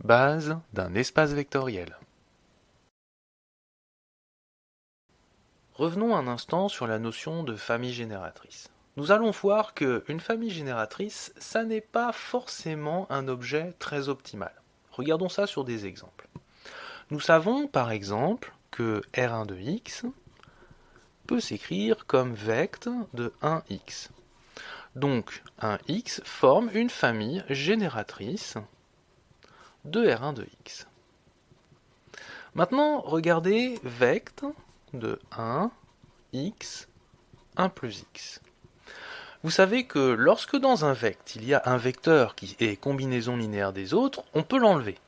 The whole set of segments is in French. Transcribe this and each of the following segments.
Base d'un espace vectoriel. Revenons un instant sur la notion de famille génératrice. Nous allons voir qu'une famille génératrice, ça n'est pas forcément un objet très optimal. Regardons ça sur des exemples. Nous savons par exemple que R1 de x peut s'écrire comme vect de 1x. Donc 1x forme une famille génératrice de R1 de x. Maintenant, regardez vect de 1, x, 1 plus x. Vous savez que lorsque dans un vect, il y a un vecteur qui est combinaison linéaire des autres, on peut l'enlever.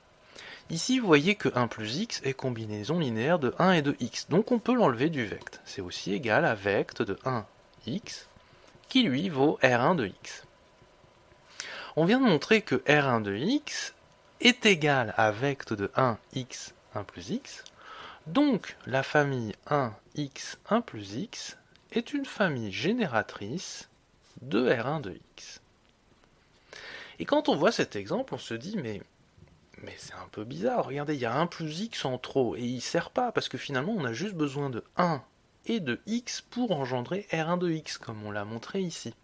Ici, vous voyez que 1 plus x est combinaison linéaire de 1 et de x, donc on peut l'enlever du vect. C'est aussi égal à vect de 1x, qui lui vaut R1 de x. On vient de montrer que R1 de x est égal à vect de 1x, 1 plus x, donc la famille 1x, 1 plus x est une famille génératrice de R1 de x. Et quand on voit cet exemple, on se dit mais c'est un peu bizarre, regardez, il y a 1 plus x en trop, et il ne sert pas, parce que finalement on a juste besoin de 1 et de x pour engendrer R1 de x, comme on l'a montré ici.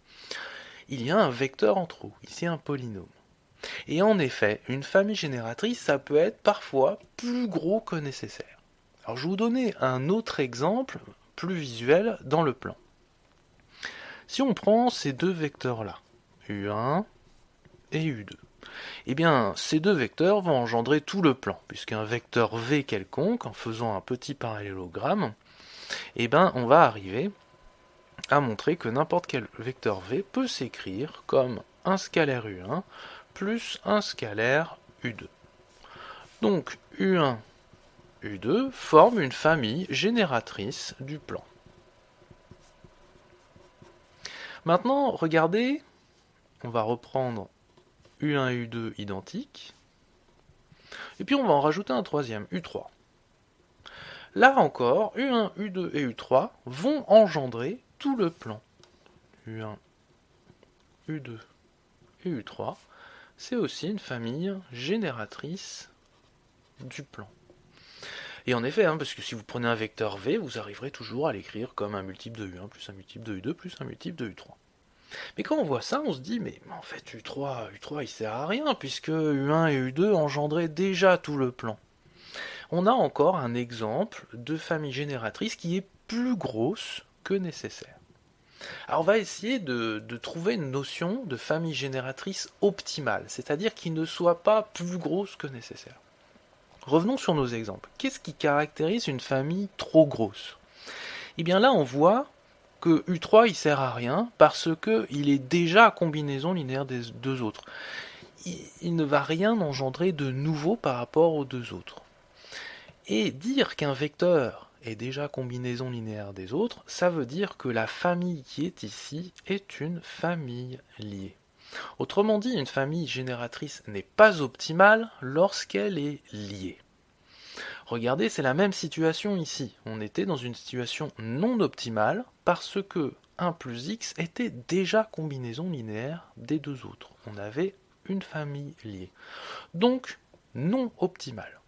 Il y a un vecteur en trop, ici un polynôme. Et en effet, une famille génératrice, ça peut être parfois plus gros que nécessaire. Alors je vais vous donner un autre exemple, plus visuel, dans le plan. Si on prend ces deux vecteurs-là, U1 et U2, eh bien ces deux vecteurs vont engendrer tout le plan, puisqu'un vecteur V quelconque, en faisant un petit parallélogramme, eh bien on va arriver à montrer que n'importe quel vecteur V peut s'écrire comme un scalaire U1 plus un scalaire U2. Donc U1, U2 forment une famille génératrice du plan. Maintenant, regardez, on va reprendre U1 et U2 identiques, et puis on va en rajouter un troisième, U3. Là encore, U1, U2 et U3 vont engendrer tout le plan. U1, U2 et U3, c'est aussi une famille génératrice du plan. Et en effet, parce que si vous prenez un vecteur V, vous arriverez toujours à l'écrire comme un multiple de U1 plus un multiple de U2 plus un multiple de U3. Mais quand on voit ça, on se dit, mais en fait, U3 il sert à rien, puisque U1 et U2 engendraient déjà tout le plan. On a encore un exemple de famille génératrice qui est plus grosse que nécessaire. Alors on va essayer de trouver une notion de famille génératrice optimale, c'est-à-dire qui ne soit pas plus grosse que nécessaire. Revenons sur nos exemples. Qu'est-ce qui caractérise une famille trop grosse? Eh bien là, on voit que U3 il sert à rien parce qu'il est déjà à combinaison linéaire des deux autres. Il ne va rien engendrer de nouveau par rapport aux deux autres. Et dire qu'un vecteur est déjà combinaison linéaire des autres, ça veut dire que la famille qui est ici est une famille liée. Autrement dit, une famille génératrice n'est pas optimale lorsqu'elle est liée. Regardez, c'est la même situation ici. On était dans une situation non optimale parce que 1 plus x était déjà combinaison linéaire des deux autres. On avait une famille liée. Donc, non optimale.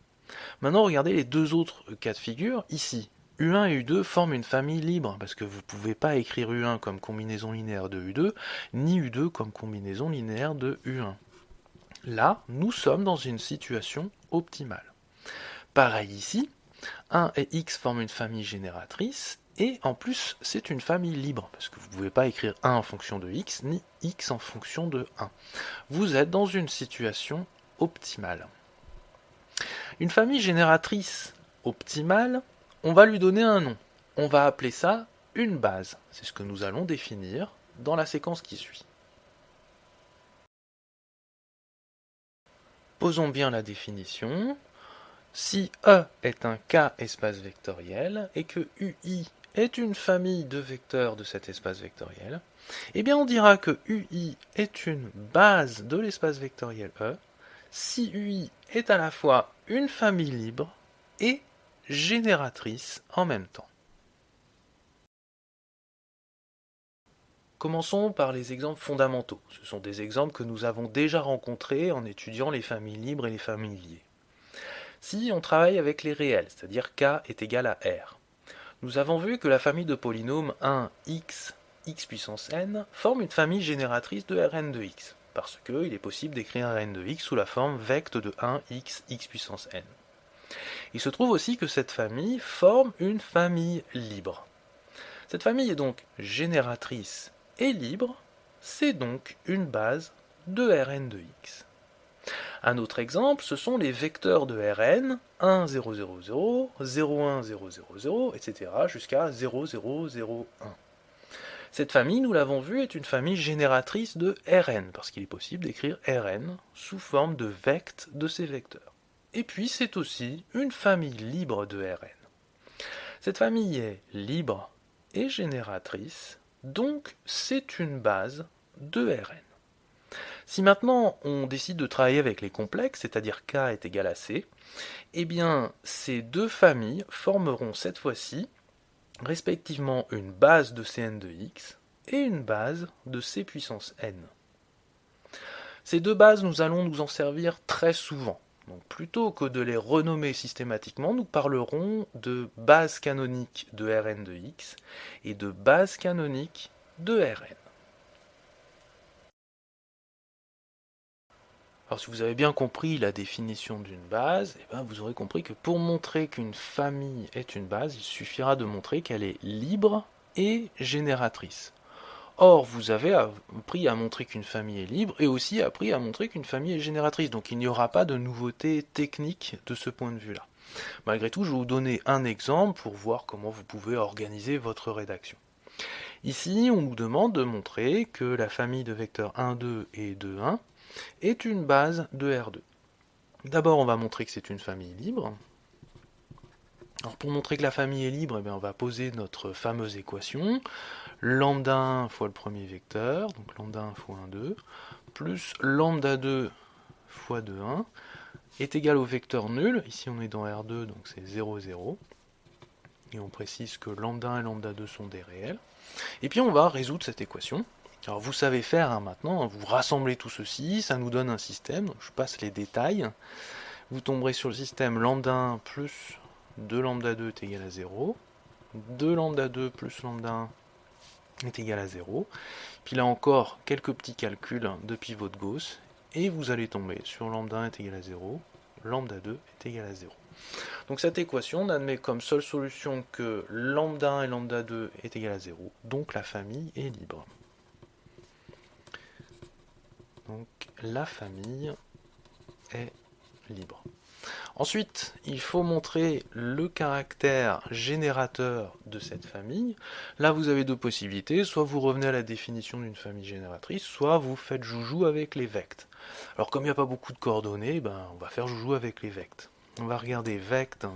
Maintenant, regardez les deux autres cas de figure. Ici, U1 et U2 forment une famille libre, parce que vous ne pouvez pas écrire U1 comme combinaison linéaire de U2, ni U2 comme combinaison linéaire de U1. Là, nous sommes dans une situation optimale. Pareil ici, 1 et x forment une famille génératrice, et en plus, c'est une famille libre, parce que vous ne pouvez pas écrire 1 en fonction de x, ni x en fonction de 1. Vous êtes dans une situation optimale. Une famille génératrice optimale, on va lui donner un nom. On va appeler ça une base. C'est ce que nous allons définir dans la séquence qui suit. Posons bien la définition. Si E est un K espace vectoriel et que UI est une famille de vecteurs de cet espace vectoriel, eh bien on dira que UI est une base de l'espace vectoriel E si UI est à la fois une famille libre et génératrice en même temps. Commençons par les exemples fondamentaux. Ce sont des exemples que nous avons déjà rencontrés en étudiant les familles libres et les familles liées. Si on travaille avec les réels, c'est-à-dire k est égal à r, nous avons vu que la famille de polynômes 1x, x puissance n, forme une famille génératrice de Rn de x, parce qu'il est possible d'écrire Rn de x sous la forme vecte de 1x, x puissance n. Il se trouve aussi que cette famille forme une famille libre. Cette famille est donc génératrice et libre, c'est donc une base de Rn de x. Un autre exemple, ce sont les vecteurs de Rn, 1, 0, 0, 0, 0, 1, 0, 0, 0, etc. jusqu'à 0, 0, 0, 1. Cette famille, nous l'avons vu, est une famille génératrice de Rn, parce qu'il est possible d'écrire Rn sous forme de vecte de ces vecteurs. Et puis c'est aussi une famille libre de Rn. Cette famille est libre et génératrice, donc c'est une base de Rn. Si maintenant on décide de travailler avec les complexes, c'est-à-dire k est égal à c, eh bien ces deux familles formeront cette fois-ci respectivement une base de Cn de x et une base de c puissance n. Ces deux bases, nous allons nous en servir très souvent. Donc plutôt que de les renommer systématiquement, nous parlerons de base canonique de Rn de x et de base canonique de Rn. Alors si vous avez bien compris la définition d'une base, vous aurez compris que pour montrer qu'une famille est une base, il suffira de montrer qu'elle est libre et génératrice. Or, vous avez appris à montrer qu'une famille est libre et aussi appris à montrer qu'une famille est génératrice. Donc il n'y aura pas de nouveauté technique de ce point de vue-là. Malgré tout, je vais vous donner un exemple pour voir comment vous pouvez organiser votre rédaction. Ici, on nous demande de montrer que la famille de vecteurs 1, 2 et 2, 1 est une base de R2. D'abord, on va montrer que c'est une famille libre. Alors, pour montrer que la famille est libre, on va poser notre fameuse équation. Lambda 1 fois le premier vecteur, donc lambda 1 fois 1, 2, plus lambda 2 fois 2, 1, est égal au vecteur nul. Ici, on est dans R2, donc c'est 0, 0. Et on précise que lambda 1 et lambda 2 sont des réels. Et puis, on va résoudre cette équation. Alors vous savez faire maintenant, vous rassemblez tout ceci, ça nous donne un système, donc je passe les détails. Vous tomberez sur le système lambda 1 plus 2 lambda 2 est égal à 0, 2 lambda 2 plus lambda 1 est égal à 0, puis là encore quelques petits calculs de pivot de Gauss, et vous allez tomber sur lambda 1 est égal à 0, lambda 2 est égal à 0. Donc cette équation n'admet comme seule solution que lambda 1 et lambda 2 est égal à 0, donc la famille est libre. Donc la famille est libre. Ensuite, il faut montrer le caractère générateur de cette famille. Là, vous avez deux possibilités. Soit vous revenez à la définition d'une famille génératrice, soit vous faites joujou avec les vectes. Alors comme il n'y a pas beaucoup de coordonnées, on va faire joujou avec les vectes. On va regarder vecte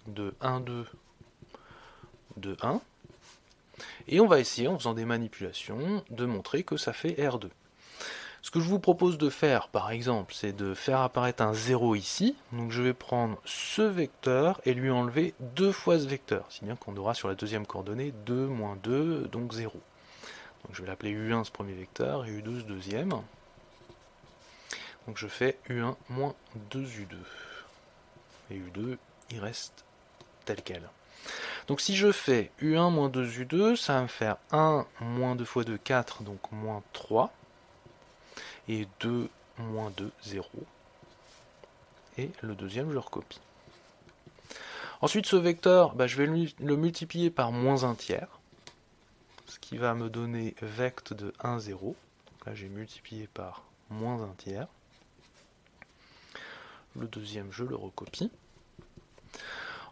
de 1, 2, de 1. Et on va essayer, en faisant des manipulations, de montrer que ça fait R2. Ce que je vous propose de faire, par exemple, c'est de faire apparaître un 0 ici. Donc je vais prendre ce vecteur et lui enlever 2 fois ce vecteur. Si bien qu'on aura sur la deuxième coordonnée 2 moins 2, donc 0. Donc je vais l'appeler U1 ce premier vecteur et U2 ce deuxième. Donc je fais U1 moins 2U2. Et U2, il reste tel quel. Donc si je fais U1 moins 2U2, ça va me faire 1 moins 2 fois 2, 4, donc moins 3. Et 2 moins 2, 0. Et le deuxième, je le recopie. Ensuite, ce vecteur, je vais le multiplier par moins 1 tiers, ce qui va me donner vecte de 1, 0. Donc là, j'ai multiplié par moins 1 tiers. Le deuxième, je le recopie.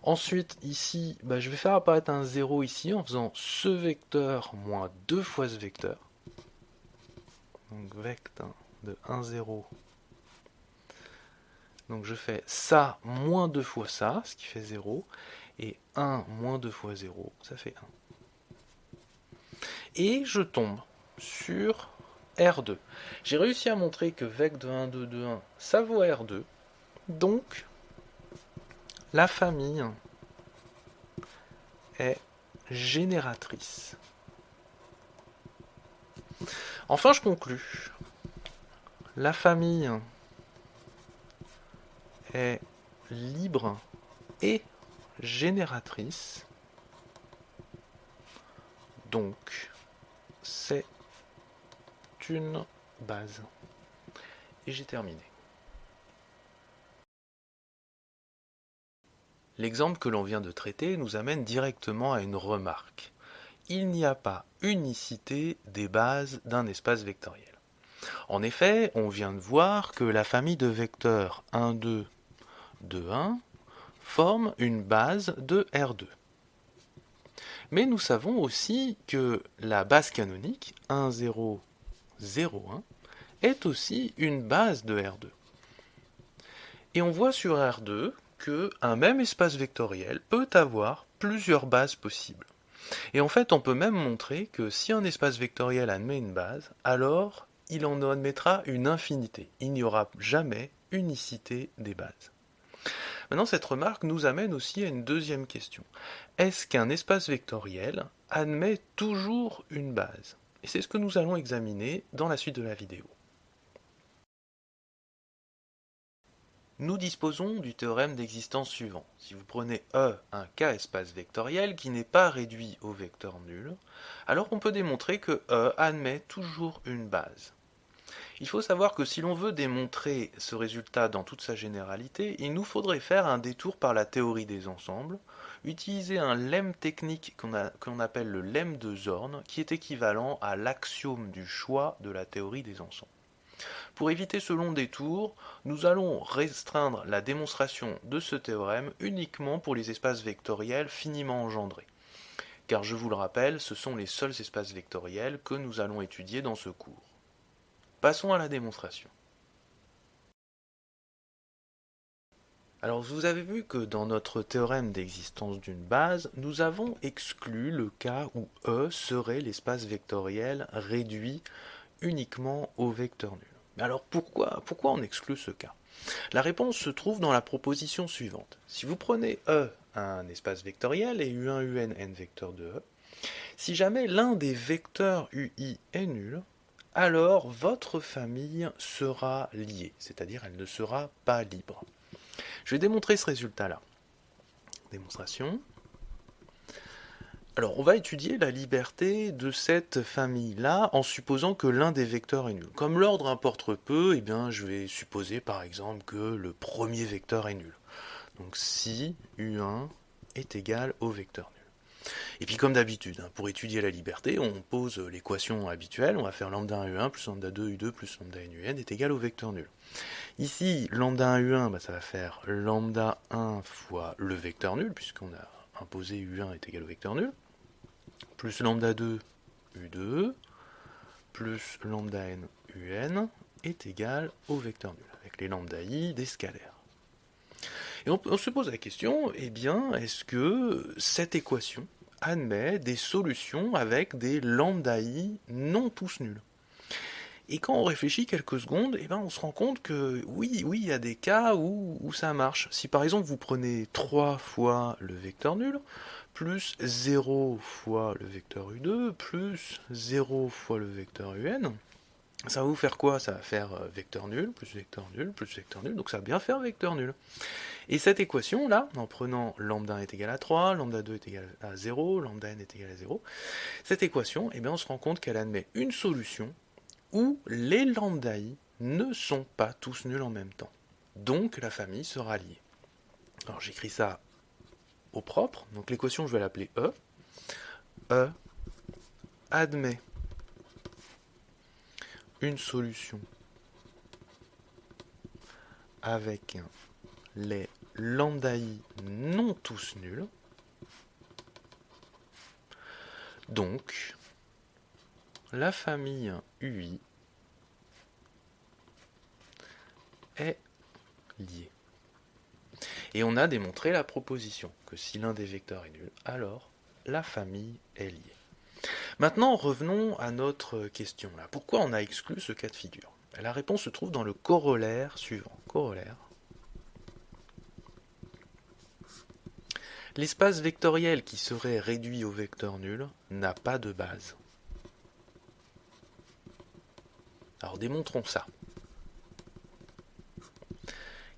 Ensuite, ici, je vais faire apparaître un 0 ici en faisant ce vecteur moins 2 fois ce vecteur. Donc vecte de 1, 0. Donc je fais ça moins 2 fois ça, ce qui fait 0. Et 1 moins 2 fois 0, ça fait 1. Et je tombe sur R2. J'ai réussi à montrer que vecte de 1, 2, 2, 1, ça vaut R2. Donc, la famille est génératrice. Enfin, je conclus. La famille est libre et génératrice, donc c'est une base. Et j'ai terminé. L'exemple que l'on vient de traiter nous amène directement à une remarque. Il n'y a pas unicité des bases d'un espace vectoriel. En effet, on vient de voir que la famille de vecteurs 1, 2, 2, 1 forme une base de R2. Mais nous savons aussi que la base canonique 1, 0, 0, 1 est aussi une base de R2. Et on voit sur R2 qu'un même espace vectoriel peut avoir plusieurs bases possibles. Et en fait, on peut même montrer que si un espace vectoriel admet une base, alors il en admettra une infinité. Il n'y aura jamais unicité des bases. Maintenant, cette remarque nous amène aussi à une deuxième question. Est-ce qu'un espace vectoriel admet toujours une base? Et c'est ce que nous allons examiner dans la suite de la vidéo. Nous disposons du théorème d'existence suivant. Si vous prenez E un K-espace vectoriel qui n'est pas réduit au vecteur nul, alors on peut démontrer que E admet toujours une base. Il faut savoir que si l'on veut démontrer ce résultat dans toute sa généralité, il nous faudrait faire un détour par la théorie des ensembles, utiliser un lemme technique qu'on appelle le lemme de Zorn, qui est équivalent à l'axiome du choix de la théorie des ensembles. Pour éviter ce long détour, nous allons restreindre la démonstration de ce théorème uniquement pour les espaces vectoriels finiment engendrés. Car je vous le rappelle, ce sont les seuls espaces vectoriels que nous allons étudier dans ce cours. Passons à la démonstration. Alors vous avez vu que dans notre théorème d'existence d'une base, nous avons exclu le cas où E serait l'espace vectoriel réduit uniquement au vecteur nul. Mais alors pourquoi on exclut ce cas? La réponse se trouve dans la proposition suivante. Si vous prenez E un espace vectoriel et U1, UN, n vecteurs de E, si jamais l'un des vecteurs UI est nul, alors votre famille sera liée, c'est-à-dire elle ne sera pas libre. Je vais démontrer ce résultat-là. Démonstration. Alors, on va étudier la liberté de cette famille-là en supposant que l'un des vecteurs est nul. Comme l'ordre importe peu, eh bien, je vais supposer par exemple que le premier vecteur est nul. Donc si U1 est égal au vecteur nul. Et puis comme d'habitude, pour étudier la liberté, on pose l'équation habituelle, on va faire lambda 1 U1 plus lambda 2 U2 plus lambda n UN est égal au vecteur nul. Ici, lambda 1 U1, ça va faire lambda 1 fois le vecteur nul, puisqu'on a imposé U1 est égal au vecteur nul, plus lambda 2 U2, plus lambda n UN est égal au vecteur nul, avec les lambda i des scalaires. Et on se pose la question, eh bien, est-ce que cette équation admet des solutions avec des lambda i non tous nuls? Et quand on réfléchit quelques secondes, eh ben on se rend compte que oui, il y a des cas où ça marche. Si par exemple vous prenez 3 fois le vecteur nul, plus 0 fois le vecteur U2, plus 0 fois le vecteur UN, ça va vous faire quoi? Ça va faire vecteur nul, plus vecteur nul, plus vecteur nul, donc ça va bien faire vecteur nul. Et cette équation-là, en prenant lambda 1 est égal à 3, lambda 2 est égal à 0, lambda n est égal à 0, cette équation, eh bien, on se rend compte qu'elle admet une solution où les lambda i ne sont pas tous nuls en même temps. Donc la famille sera liée. Alors j'écris ça au propre, donc l'équation je vais l'appeler E. E admet une solution avec les lambda i non tous nuls. Donc la famille UI est liée. Et on a démontré la proposition, que si l'un des vecteurs est nul, alors la famille est liée. Maintenant, revenons à notre question là. Pourquoi on a exclu ce cas de figure? La réponse se trouve dans le corollaire suivant. Corollaire. L'espace vectoriel qui serait réduit au vecteur nul n'a pas de base. Alors démontrons ça.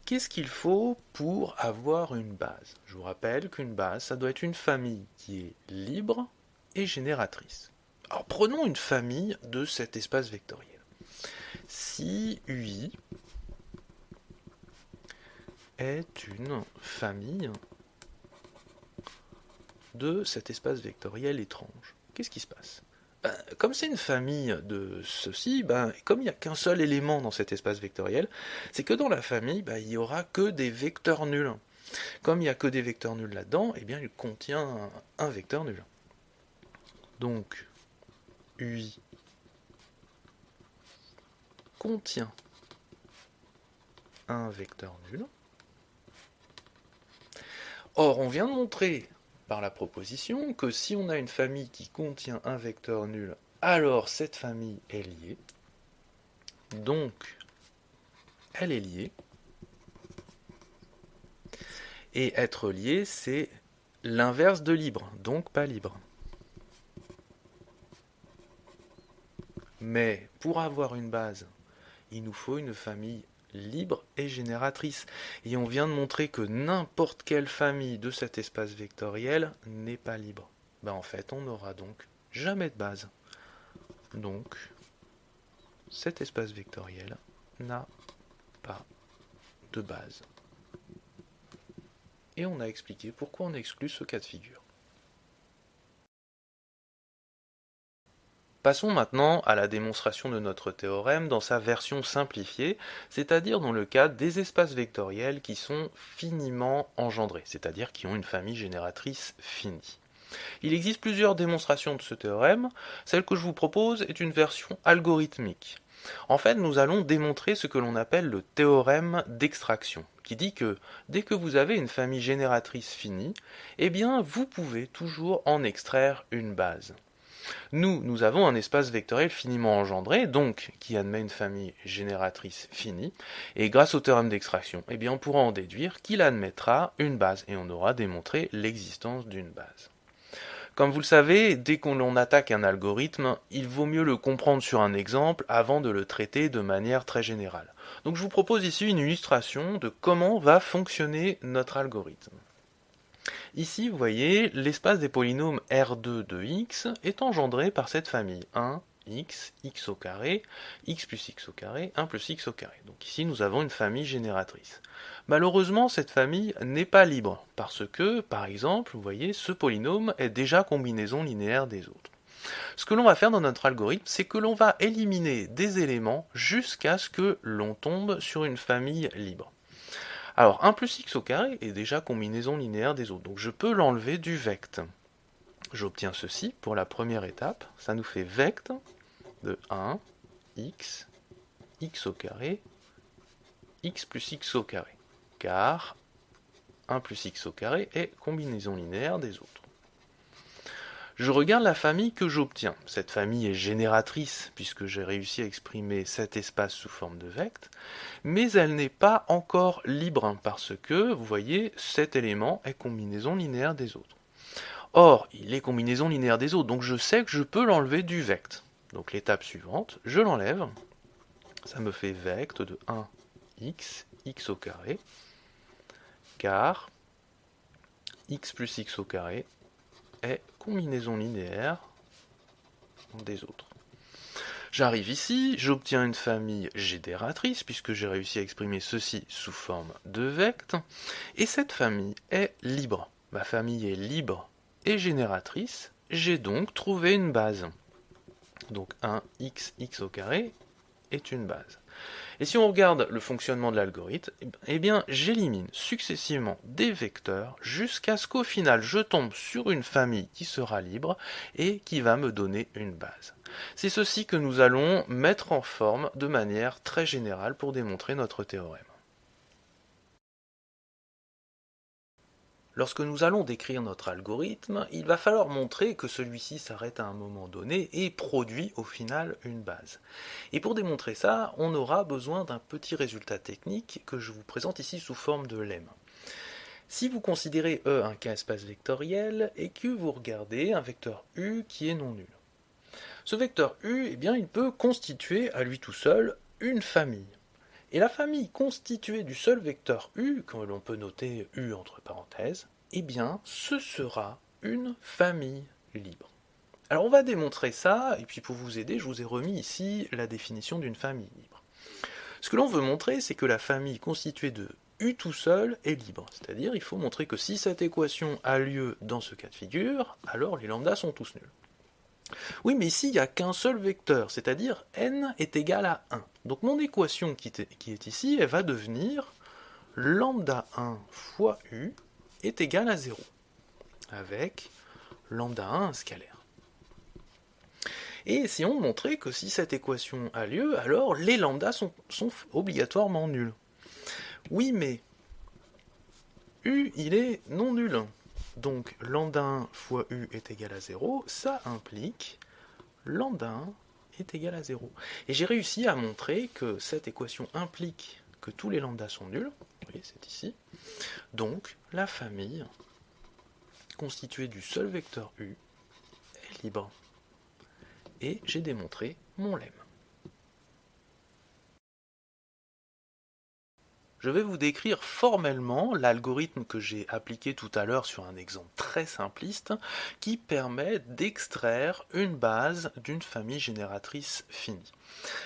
Qu'est-ce qu'il faut pour avoir une base? Je vous rappelle qu'une base, ça doit être une famille qui est libre et génératrice. Alors prenons une famille de cet espace vectoriel. Si UI est une famille de cet espace vectoriel étrange, qu'est-ce qui se passe? Comme c'est une famille de ceci, comme il n'y a qu'un seul élément dans cet espace vectoriel, c'est que dans la famille, il n'y aura que des vecteurs nuls. Comme il n'y a que des vecteurs nuls là-dedans, eh bien il contient un vecteur nul. Donc, UI contient un vecteur nul. Or, on vient de montrer par la proposition que si on a une famille qui contient un vecteur nul, alors cette famille est liée. Donc, elle est liée. Et être lié, c'est l'inverse de libre, donc pas libre. Mais pour avoir une base, il nous faut une famille libre et génératrice. Et on vient de montrer que n'importe quelle famille de cet espace vectoriel n'est pas libre. En fait, on n'aura donc jamais de base. Donc, cet espace vectoriel n'a pas de base. Et on a expliqué pourquoi on exclut ce cas de figure. Passons maintenant à la démonstration de notre théorème dans sa version simplifiée, c'est-à-dire dans le cas des espaces vectoriels qui sont finiment engendrés, c'est-à-dire qui ont une famille génératrice finie. Il existe plusieurs démonstrations de ce théorème. Celle que je vous propose est une version algorithmique. En fait, nous allons démontrer ce que l'on appelle le théorème d'extraction, qui dit que dès que vous avez une famille génératrice finie, eh bien, vous pouvez toujours en extraire une base. Nous avons un espace vectoriel finiment engendré, donc qui admet une famille génératrice finie, et grâce au théorème d'extraction, eh bien, on pourra en déduire qu'il admettra une base, et on aura démontré l'existence d'une base. Comme vous le savez, dès qu'on attaque un algorithme, il vaut mieux le comprendre sur un exemple avant de le traiter de manière très générale. Donc je vous propose ici une illustration de comment va fonctionner notre algorithme. Ici, vous voyez, l'espace des polynômes R2 de x est engendré par cette famille 1, x, x au carré, x plus x au carré, 1 plus x au carré. Donc ici, nous avons une famille génératrice. Malheureusement, cette famille n'est pas libre, parce que, par exemple, vous voyez, ce polynôme est déjà combinaison linéaire des autres. Ce que l'on va faire dans notre algorithme, c'est que l'on va éliminer des éléments jusqu'à ce que l'on tombe sur une famille libre. Alors, 1 plus x au carré est déjà combinaison linéaire des autres, donc je peux l'enlever du vect. J'obtiens ceci pour la première étape, ça nous fait vect de 1, x, x au carré, x plus x au carré, car 1 plus x au carré est combinaison linéaire des autres. Je regarde la famille que j'obtiens. Cette famille est génératrice, puisque j'ai réussi à exprimer cet espace sous forme de vect, mais elle n'est pas encore libre, parce que, vous voyez, cet élément est combinaison linéaire des autres. Or, il est combinaison linéaire des autres, donc je sais que je peux l'enlever du vect. Donc l'étape suivante, je l'enlève, ça me fait vect de 1x, x au carré, car x plus x au carré est combinaison linéaire des autres. J'arrive ici, j'obtiens une famille génératrice, puisque j'ai réussi à exprimer ceci sous forme de vect, et cette famille est libre. Ma famille est libre et génératrice, j'ai donc trouvé une base. Donc 1x, x au carré est une base. Et si on regarde le fonctionnement de l'algorithme, eh bien j'élimine successivement des vecteurs jusqu'à ce qu'au final je tombe sur une famille qui sera libre et qui va me donner une base. C'est ceci que nous allons mettre en forme de manière très générale pour démontrer notre théorème. Lorsque nous allons décrire notre algorithme, il va falloir montrer que celui-ci s'arrête à un moment donné et produit au final une base. Et pour démontrer ça, on aura besoin d'un petit résultat technique que je vous présente ici sous forme de lemme. Si vous considérez E un cas espace vectoriel et que vous regardez un vecteur U qui est non nul, Ce vecteur U, eh bien, il peut constituer à lui tout seul une famille. Et la famille constituée du seul vecteur U, que l'on peut noter U entre parenthèses, eh bien, ce sera une famille libre. Alors on va démontrer ça, et puis pour vous aider, je vous ai remis ici la définition d'une famille libre. Ce que l'on veut montrer, c'est que la famille constituée de U tout seul est libre. C'est-à-dire, il faut montrer que si cette équation a lieu dans ce cas de figure, alors les lambdas sont tous nuls. Oui, mais ici, il n'y a qu'un seul vecteur, c'est-à-dire n est égal à 1. Donc mon équation qui est ici, elle va devenir lambda 1 fois u est égal à 0, avec lambda 1 scalaire. Et essayons de montrer que si cette équation a lieu, alors les lambdas sont obligatoirement nuls. Oui, mais u, il est non nul. Donc lambda 1 fois u est égal à 0, ça implique lambda 1 est égal à 0. Et j'ai réussi à montrer que cette équation implique que tous les lambdas sont nuls. Vous voyez, c'est ici. Donc la famille constituée du seul vecteur u est libre. Et j'ai démontré mon lemme. Je vais vous décrire formellement l'algorithme que j'ai appliqué tout à l'heure sur un exemple très simpliste qui permet d'extraire une base d'une famille génératrice finie.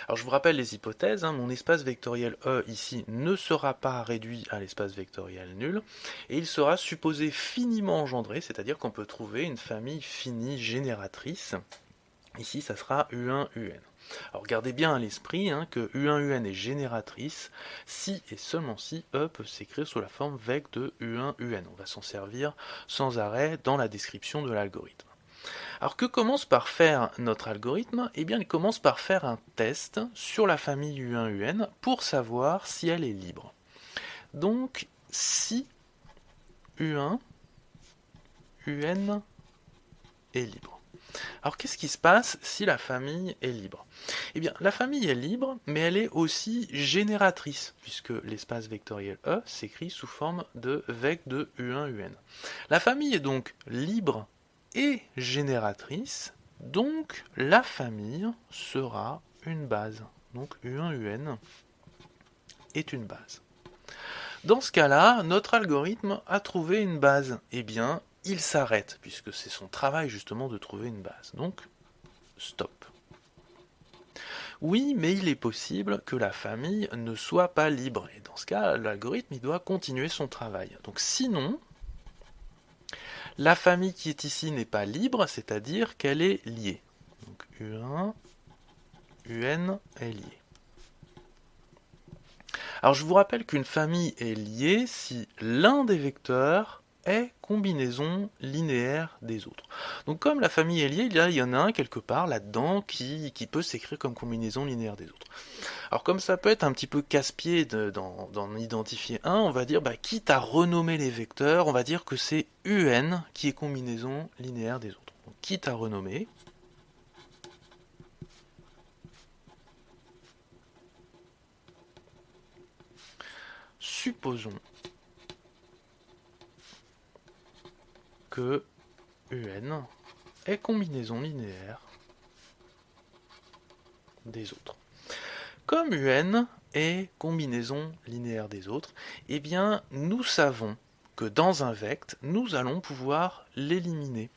Alors je vous rappelle les hypothèses, mon espace vectoriel E ici ne sera pas réduit à l'espace vectoriel nul et il sera supposé finiment engendré, c'est-à-dire qu'on peut trouver une famille finie génératrice. Ici ça sera U1, UN. Alors gardez bien à l'esprit que U1UN est génératrice si et seulement si E peut s'écrire sous la forme vec de U1UN. On va s'en servir sans arrêt dans la description de l'algorithme. Alors que commence par faire notre algorithme? Eh bien il commence par faire un test sur la famille U1UN pour savoir si elle est libre. Donc si U1 UN est libre. Alors qu'est-ce qui se passe si la famille est libre? Eh bien, la famille est libre, mais elle est aussi génératrice, puisque l'espace vectoriel E s'écrit sous forme de vec de U1UN. La famille est donc libre et génératrice, donc la famille sera une base. Donc U1UN est une base. Dans ce cas-là, notre algorithme a trouvé une base. Eh bien, il s'arrête, puisque c'est son travail justement de trouver une base. Donc, stop. Oui, mais il est possible que la famille ne soit pas libre. Et dans ce cas, l'algorithme il doit continuer son travail. Donc sinon, la famille qui est ici n'est pas libre, c'est-à-dire qu'elle est liée. Donc U1, UN est liée. Alors je vous rappelle qu'une famille est liée si l'un des vecteurs est combinaison linéaire des autres. Donc comme la famille est liée, il y en a un quelque part là-dedans qui peut s'écrire comme combinaison linéaire des autres. Alors comme ça peut être un petit peu casse-pied d'en identifier un, on va dire, quitte à renommer les vecteurs, on va dire que c'est UN qui est combinaison linéaire des autres. Donc, quitte à renommer, supposons que UN est combinaison linéaire des autres. Comme UN est combinaison linéaire des autres, eh bien nous savons que dans un vecte, nous allons pouvoir l'éliminer.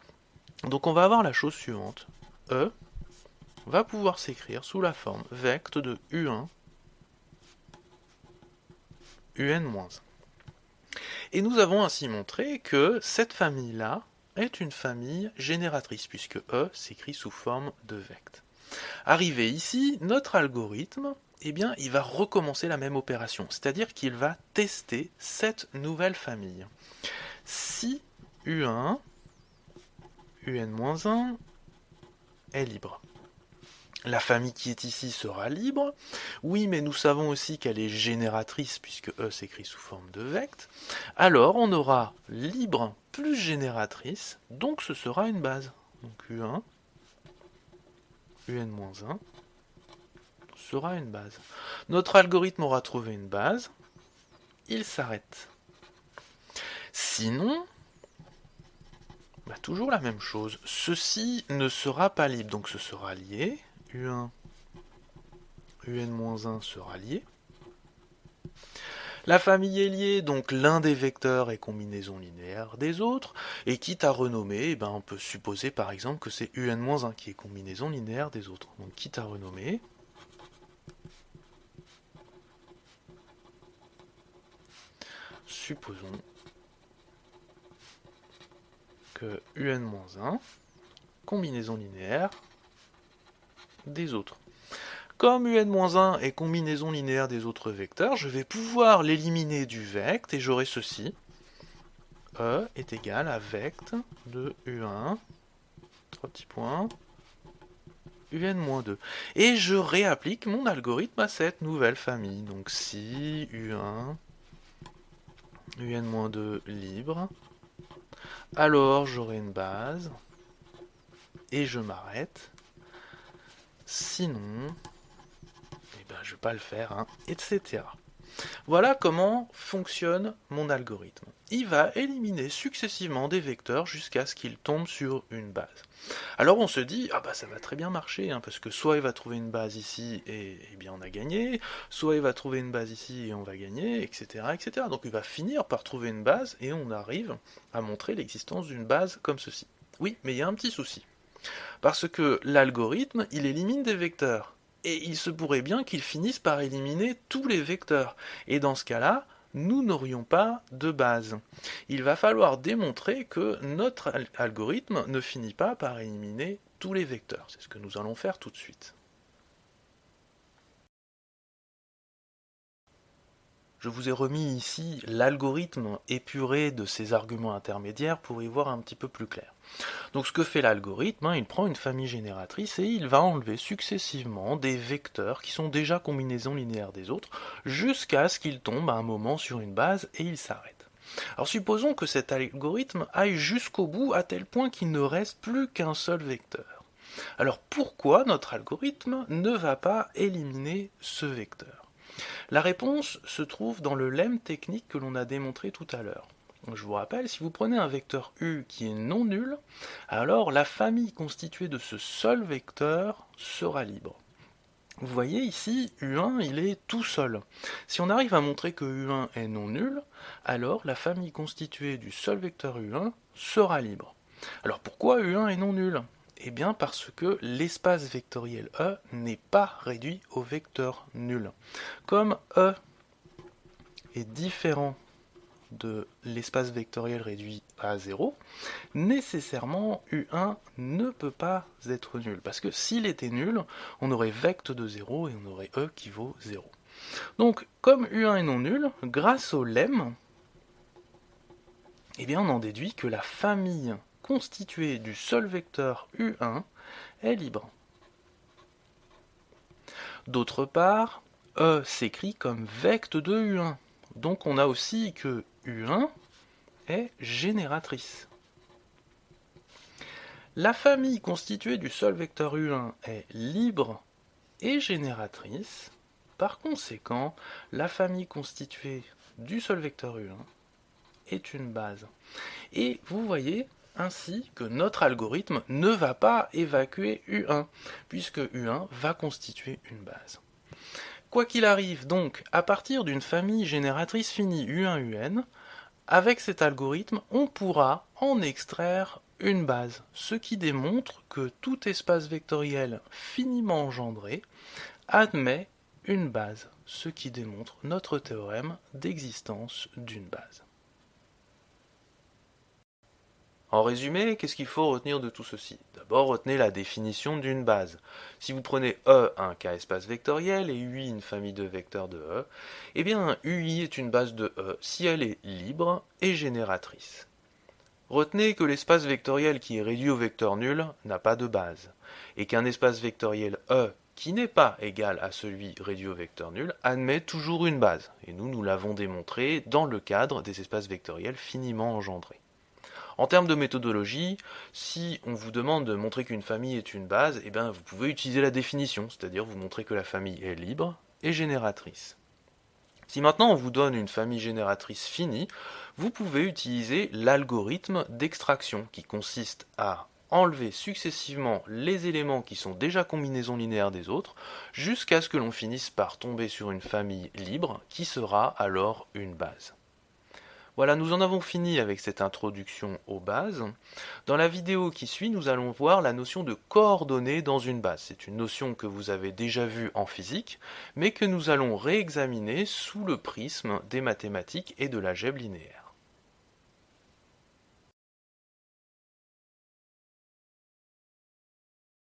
Donc on va avoir la chose suivante. E va pouvoir s'écrire sous la forme vecte de U1 UN-1. Et nous avons ainsi montré que cette famille-là est une famille génératrice, puisque E s'écrit sous forme de vecte. Arrivé ici, notre algorithme, eh bien, il va recommencer la même opération, c'est-à-dire qu'il va tester cette nouvelle famille. Si U1, UN-1 est libre. La famille qui est ici sera libre. Oui, mais nous savons aussi qu'elle est génératrice puisque E s'écrit sous forme de vecte. Alors, on aura libre plus génératrice, donc ce sera une base. Donc U1, UN-1 sera une base. Notre algorithme aura trouvé une base. Il s'arrête. Sinon, Bah, toujours la même chose. Ceci ne sera pas libre, donc ce sera lié. U1, UN-1 sera lié. La famille est liée, donc l'un des vecteurs est combinaison linéaire des autres, et quitte à renommer, on peut supposer par exemple que c'est UN-1 qui est combinaison linéaire des autres. Donc quitte à renommer, supposons que UN-1, combinaison linéaire des autres. Comme UN-1 est combinaison linéaire des autres vecteurs, je vais pouvoir l'éliminer du vect et j'aurai ceci. E est égal à vect de U1, 3 petits points, UN-2. Et je réapplique mon algorithme à cette nouvelle famille. Donc si U1, UN-2 libre, alors j'aurai une base et je m'arrête. Sinon, je ne vais pas le faire, etc. Voilà comment fonctionne mon algorithme. Il va éliminer successivement des vecteurs jusqu'à ce qu'il tombe sur une base. Alors on se dit, ça va très bien marcher, parce que soit il va trouver une base ici et bien on a gagné, soit il va trouver une base ici et on va gagner, etc., etc. Donc il va finir par trouver une base et on arrive à montrer l'existence d'une base comme ceci. Oui, mais il y a un petit souci. Parce que l'algorithme, il élimine des vecteurs. Et il se pourrait bien qu'il finisse par éliminer tous les vecteurs. Et dans ce cas-là, nous n'aurions pas de base. Il va falloir démontrer que notre algorithme ne finit pas par éliminer tous les vecteurs. C'est ce que nous allons faire tout de suite. Je vous ai remis ici l'algorithme épuré de ces arguments intermédiaires pour y voir un petit peu plus clair. Donc ce que fait l'algorithme, il prend une famille génératrice et il va enlever successivement des vecteurs qui sont déjà combinaisons linéaires des autres, jusqu'à ce qu'il tombe à un moment sur une base et il s'arrête. Alors supposons que cet algorithme aille jusqu'au bout à tel point qu'il ne reste plus qu'un seul vecteur. Alors pourquoi notre algorithme ne va pas éliminer ce vecteur ? La réponse se trouve dans le lemme technique que l'on a démontré tout à l'heure. Je vous rappelle, si vous prenez un vecteur U qui est non nul, alors la famille constituée de ce seul vecteur sera libre. Vous voyez ici, U1 il est tout seul. Si on arrive à montrer que U1 est non nul, alors la famille constituée du seul vecteur U1 sera libre. Alors pourquoi U1 est non nul ? Eh bien parce que l'espace vectoriel E n'est pas réduit au vecteur nul. Comme E est différent de l'espace vectoriel réduit à 0, nécessairement U1 ne peut pas être nul. Parce que s'il était nul, on aurait vect de 0 et on aurait E qui vaut 0. Donc, comme U1 est non nul, grâce au lemme, on en déduit que la famille constituée du seul vecteur U1 est libre. D'autre part, E s'écrit comme vect de U1. Donc on a aussi que U1 est génératrice. La famille constituée du seul vecteur U1 est libre et génératrice. Par conséquent, la famille constituée du seul vecteur U1 est une base. Et vous voyez ainsi que notre algorithme ne va pas évacuer U1, puisque U1 va constituer une base. Quoi qu'il arrive, donc, à partir d'une famille génératrice finie U1-UN, avec cet algorithme, on pourra en extraire une base, ce qui démontre que tout espace vectoriel finiment engendré admet une base, ce qui démontre notre théorème d'existence d'une base. En résumé, qu'est-ce qu'il faut retenir de tout ceci ? D'abord, retenez la définition d'une base. Si vous prenez E un K espace vectoriel et UI une famille de vecteurs de E, UI est une base de E si elle est libre et génératrice. Retenez que l'espace vectoriel qui est réduit au vecteur nul n'a pas de base, et qu'un espace vectoriel E qui n'est pas égal à celui réduit au vecteur nul admet toujours une base, et nous l'avons démontré dans le cadre des espaces vectoriels finiment engendrés. En termes de méthodologie, si on vous demande de montrer qu'une famille est une base, vous pouvez utiliser la définition, c'est-à-dire vous montrer que la famille est libre et génératrice. Si maintenant on vous donne une famille génératrice finie, vous pouvez utiliser l'algorithme d'extraction qui consiste à enlever successivement les éléments qui sont déjà combinaisons linéaires des autres jusqu'à ce que l'on finisse par tomber sur une famille libre qui sera alors une base. Voilà, nous en avons fini avec cette introduction aux bases. Dans la vidéo qui suit, nous allons voir la notion de coordonnées dans une base. C'est une notion que vous avez déjà vue en physique, mais que nous allons réexaminer sous le prisme des mathématiques et de l'algèbre linéaire.